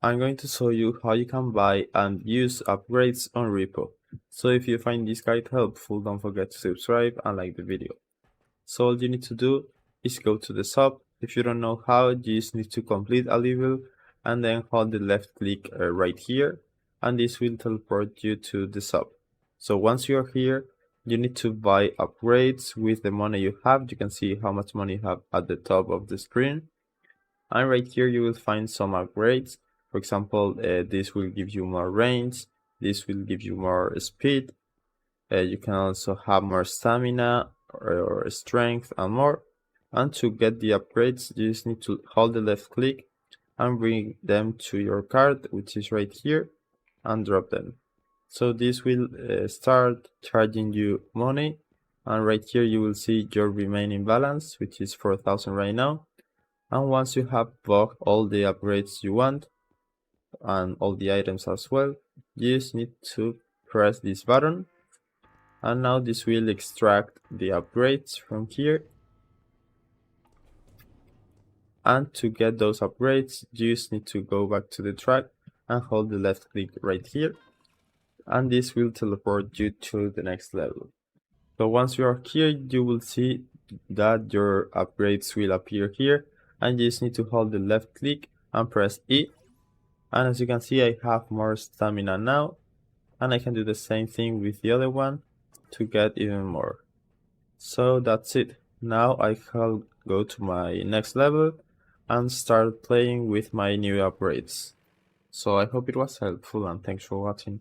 I'm going to show you how you can buy and use upgrades on REPO. So if you find this guide helpful, don't forget to subscribe and like the video. So all you need to do is go to the shop. If you don't know how, you just need to complete a level and then hold the left click right here, and this will teleport you to the shop. So once you're here, you need to buy upgrades with the money you have. You can see how much money you have at the top of the screen. And right here you will find some upgrades. For example, this will give you more range, this will give you more speed. You can also have more stamina or strength and more. And to get the upgrades, you just need to hold the left click and bring them to your card, which is right here, and drop them. So this will start charging you money, and right here you will see your remaining balance, which is 4,000 right now. And once you have bought all the upgrades you want and all the items as well, you just need to press this button, and now this will extract the upgrades from here. And to get those upgrades, you just need to go back to the track and hold the left click right here, and this will teleport you to the next level. So once you are here, you will see that your upgrades will appear here, and you just need to hold the left click and press E. And as you can see, I have more stamina now, and I can do the same thing with the other one to get even more. So that's it. Now I can go to my next level and start playing with my new upgrades. So I hope it was helpful, and thanks for watching.